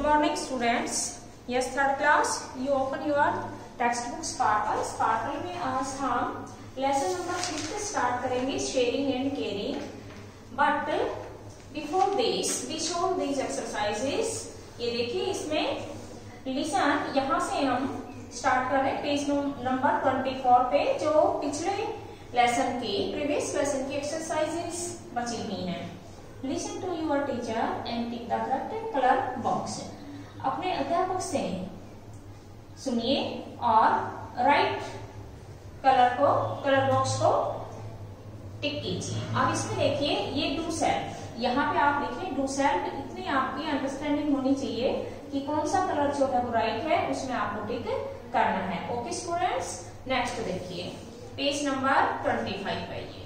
morning students. Yes, third class. You open your textbook Sparkle. Sparkle में आज हम lesson number 5 start करेंगे, sharing and caring. But before this we show these exercises. ये देखिए, इसमें listen यहाँ से हम स्टार्ट कर रहे हैं पेज नंबर 24 पे, जो पिछले लेसन की प्रीवियस लेसन की एक्सरसाइजेस बची हुई हैं. Listen to your teacher and tick the correct colour box. अपने अध्यापक से सुनिए और राइट कलर बॉक्स को टिक कीजिए. अब इसमें देखिए, ये डू सेल्फ, यहाँ पे आप लिखिए डू सेल्फ. इतनी आपकी अंडरस्टैंडिंग होनी चाहिए कि कौन सा कलर जो है वो राइट है, उसमें आपको टिक करना है. ओके स्टूडेंट्स, नेक्स्ट देखिए पेज नंबर 25 पे. ये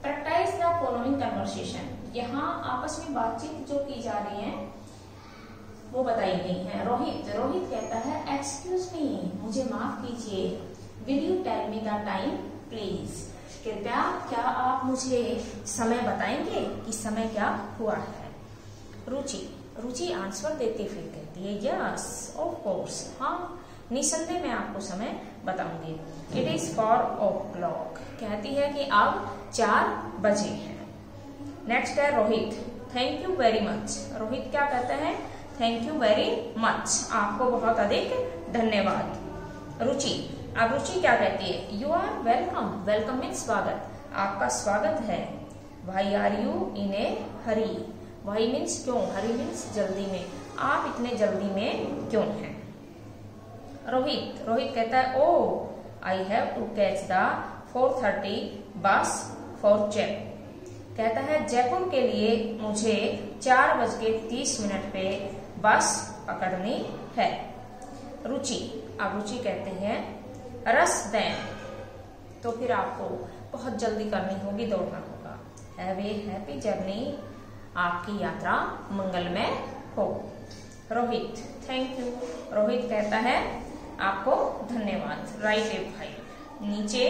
प्रैक्टिस द फॉलोइंग कन्वर्सेशन. यहाँ आपस में बातचीत जो की जा रही है वो बताई गई है. रोहित कहता है एक्सक्यूज मी, मुझे माफ कीजिए. Will you tell me the time please. कृपया क्या आप मुझे समय बताएंगे कि समय क्या हुआ है. रुचि आंसर देते फिर कहती है यस ऑफ कोर्स, हाँ निसंदेह मैं आपको समय बताऊंगी. इट इज 4 o'clock, कहती है कि अब 4 बजे हैं. नेक्स्ट है Rohit, thank you very much. Rohit क्या कहता है, थैंक यू वेरी मच, आपको बहुत अधिक धन्यवाद. अब रुचि क्या कहती है, you are welcome. Welcome means स्वागत, आपका स्वागत है. Why are you in a hurry. Why means क्यों, हरी मीन्स जल्दी में, आप इतने जल्दी में क्यों हैं. रोहित कहता है oh I have to catch the 4:30 bus for Jaipur. कहता है जयपुर के लिए मुझे 4:30 पे बस पकड़नी है. रुचि कहते हैं रस दें, तो फिर आपको बहुत जल्दी करनी होगी, दौड़ना होगा. हैव ए हैप्पी जर्नी, आपकी यात्रा मंगलमय हो. Rohit thank you. रोहित कहता है आपको धन्यवाद. राइट ए 5. नीचे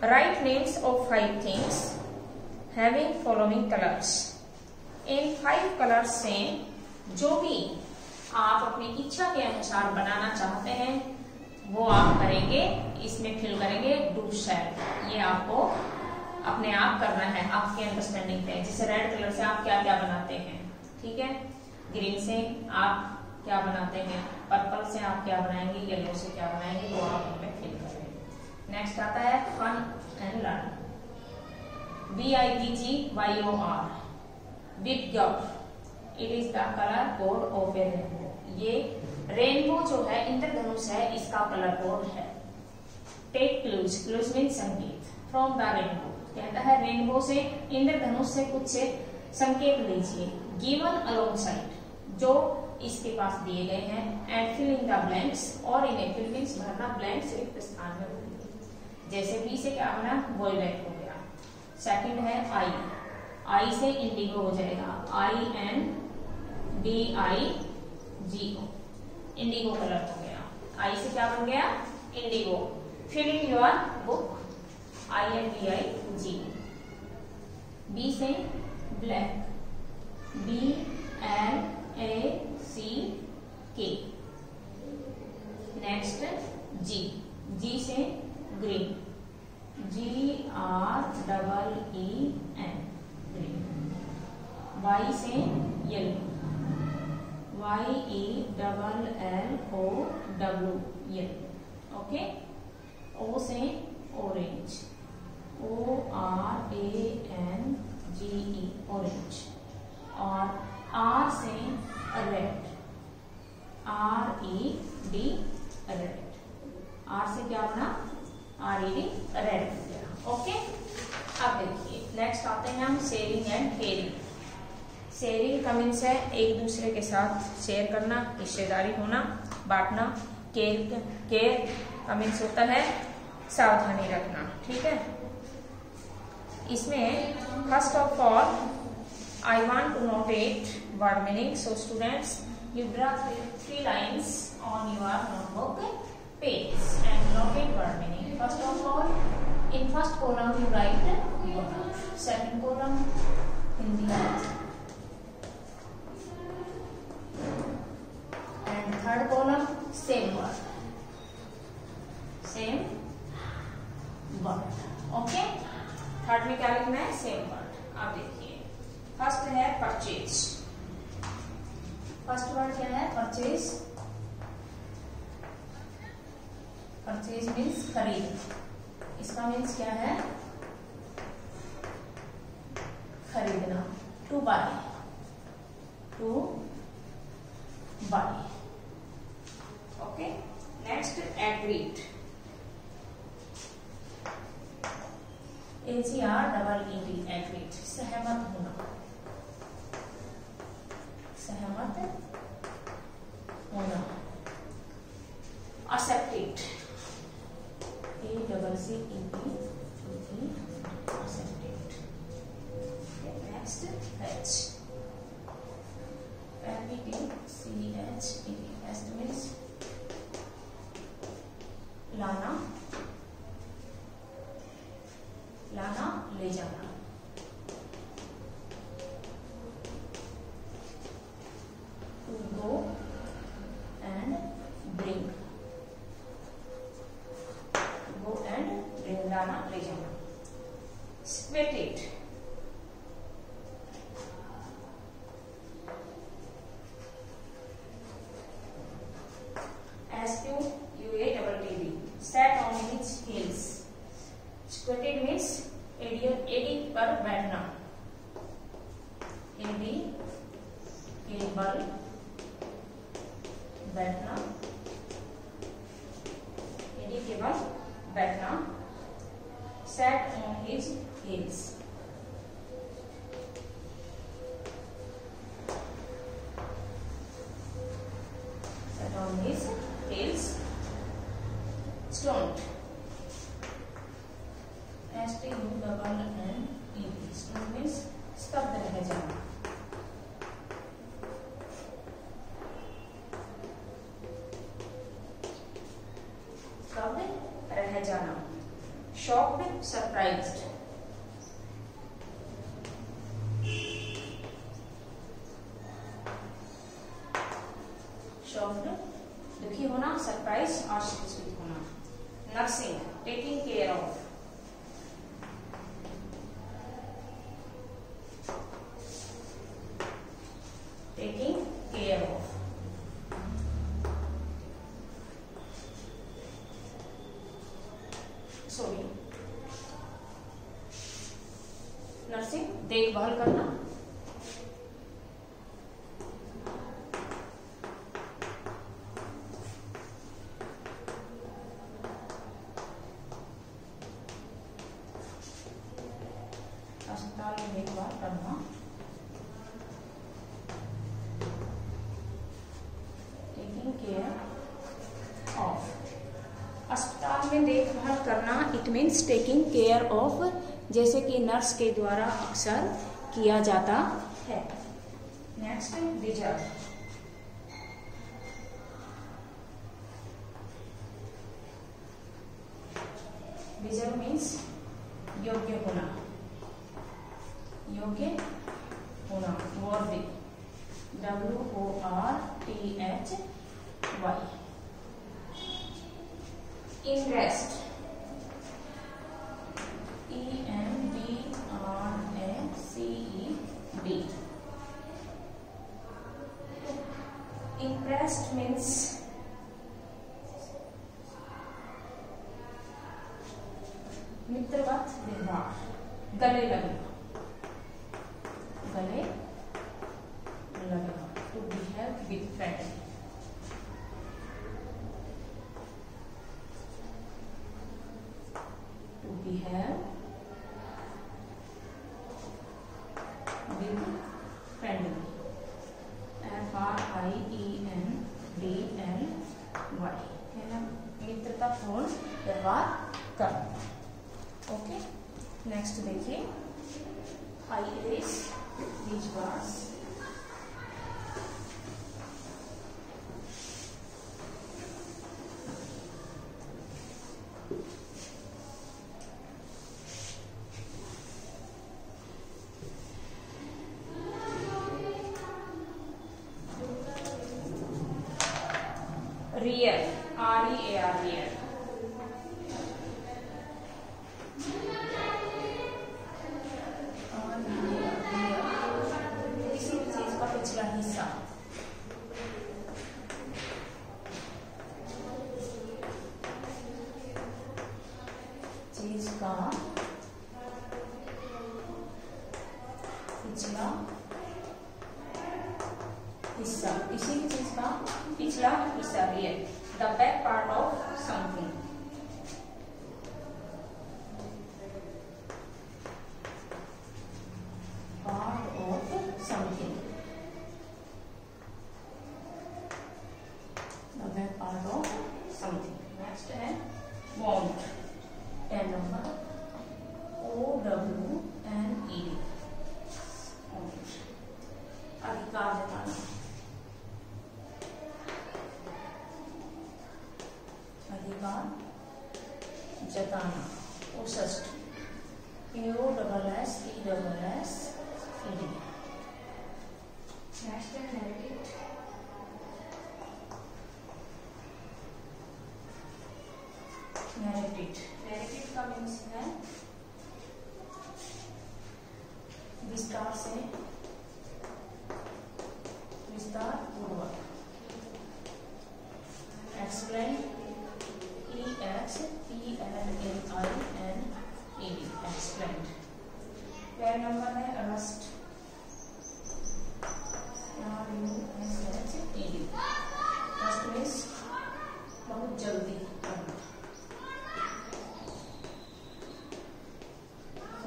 right names of 5 things having following colours. In 5 colours से जो भी आप अपनी इच्छा के अनुसार बनाना चाहते हैं वो आप करेंगे, इसमें फिल करेंगे डू शैल. ये आपको अपने आप करना है, आपकी अंडरस्टैंडिंग पे. जैसे रेड कलर से आप क्या क्या बनाते हैं, ठीक है. ग्रीन से आप क्या बनाते हैं, पर्पल से आप क्या बनाएंगे, येलो से क्या बनाएंगे, वो आप उनमें फिल करेंगे. नेक्स्ट आता है फन एंड लर्न. VIGGYOR विगयोर. It is the colour code of a rainbow. ये रेनबो जो है, इंद्रधनुष है, इसका कलर कोड है. टेक क्लूज मीन संकेत फ्रॉम द रेनबो. कहता है रेनबो से, इंद्रधनुष से कुछ संकेत लीजिए. गिवन अलोंग साइड, जो इसके पास दिए गए हैं. And fill in the blanks, और इन्हें फिल मीन्स भरना, ब्लैंक्स रिक्त स्थान में भरिए. जैसे बी से क्या बना, वॉयलेट हो गया. सेकंड है आई से इंडिगो हो जाएगा. INDIGO, इंडिगो कलर हो गया. आई से क्या बन गया, indigo. Fill in your book, INDIG. B से ब्लैक, BLACK. नेक्स्ट जी से ग्रीन, GREEN, ग्रीन. वाई से yellow, YELLOW, yellow. Okay. O से ऑरेंज, ORANGE, ऑरेंज. और आर से रेड, RED, रेड. आर से क्या बना, RED, रेड हो गया. ओके. अब देखिए नेक्स्ट आते हैं हम शेयरिंग एंड केयरिंग. शेयरिंग का मीन्स है एक दूसरे के साथ शेयर करना, हिस्सेदारी होना, बांटना. केयर का मीन्स होता है सावधानी रखना, ठीक है. इसमें first of all I want to notate word meaning. So students, you draw 3 lines on your notebook page and notate word meaning. First of all, in first column you write word. Second column Hindi. Part में क्या लिखना है, same part. आप देखिए first है purchase. First word क्या है, purchase. Purchase means खरीद। इसका मीन्स क्या है, खरीदना। To bye, to bye. Okay, next agreed. AGREED, agreed, सहमत होना। सहमत होना। Accepted, ACCED, accepted. Next H, FETCHED, एस्ट means लाना, लाना, ले जाना। To go and bring, go and bring, लाना, ले जाना। स्वेटेड, SQUATTD, sat on his heels। Squatted means AD पर बैठना। एडी के बल बैठना, एडी के बल बैठना। sat on his heels, sat on his heels। Stoned, STUNNED, stoned means स्तब्ध रह जाना। स्तब्ध रह जाना। Shocked, surprised. शॉक्ड दुखी होना, सरप्राइज आश्चर्यचकित होना। Nursing, taking care of. Taking care of. Sorry, nursing देखभाल करना। अस्पताल में देखभाल करना। टेकिंग केयर ऑफ, अस्पताल में देखभाल करना, it means taking care of, जैसे कि नर्स के द्वारा अक्सर किया जाता है। Next deserve. डिजर्व मीन्स योग्य होना, योग्य होना। Worthy, WORTHY। Interest, INTRACED। Impressed means मित्रवत व्यवहार। गले लगना, गले लगना। To behave with friend, to behave with friendly. FRIENDLY, मित्रतापूर्ण व्यवहार करना। ओके, नेक्स्ट देखिए, I erase these words। Rear, REAR, rear. चीज का पिछला हिस्सा, किसी भी चीज का पिछला हिस्सा, ये the back part of something. Part of something, the back part of something. Next है वांट, 10 नंबर, OWNED, अधिकार जताना, अधिकार जताना, ओसस्ट, POSSESSED। नेक्स्ट है नैरेटिव, नैरेटिव का मीन्स है विस्तार से, विस्तार पूर्वक। Explain, EXPLAINED, explain. पैर नंबर है अरेस्ट, RUSHED, अरेस्ट मीन्स बहुत जल्दी करना,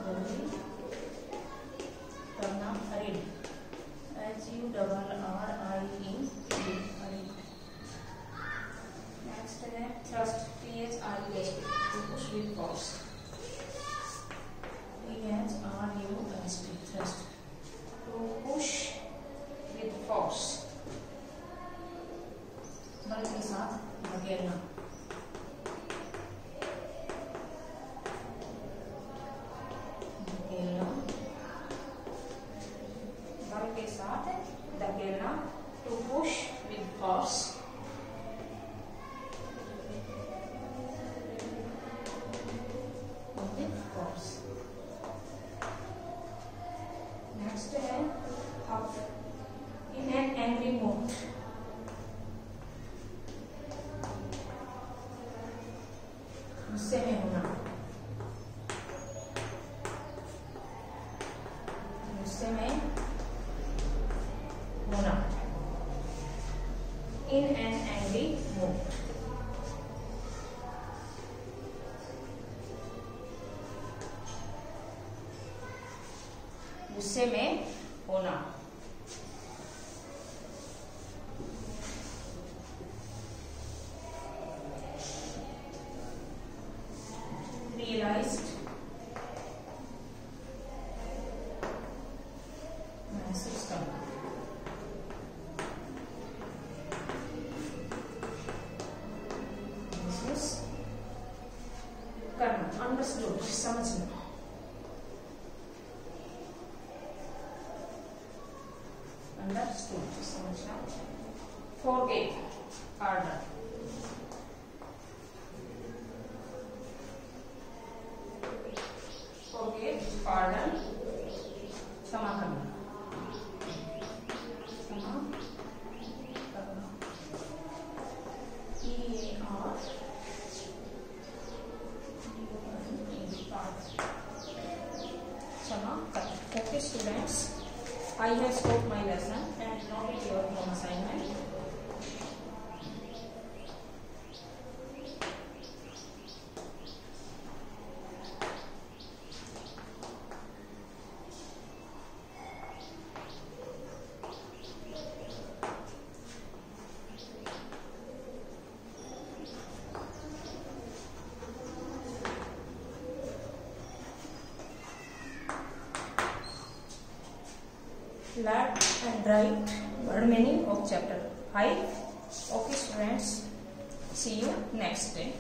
जल्दी करना। Hurried, HURRIED। नेक्स्ट है thrust, THRUST, to push with force, THRUST, thrust, to push with force, बल के साथ धकेलना, धकेलना, बल के साथ धकेलना, to push with force, with force। Next है huff, in an angry mood, गुस्से में होना, गुस्से में होना, in an angry mood। गुस्से में होना। रियलाइज्ड, महसूस करना, महसूस करना। अंडरस्टूड, समझना, अंडरस्टूड, समझना। फॉरगिव, पार्डन, फॉरगिव, पार्डन, क्षमा करना, क्षमा करना। क्षमा करना। Okay students, I have stopped my lesson and noted your home assignment. Learn and write word meaning of chapter 5. Okay students, see you next day.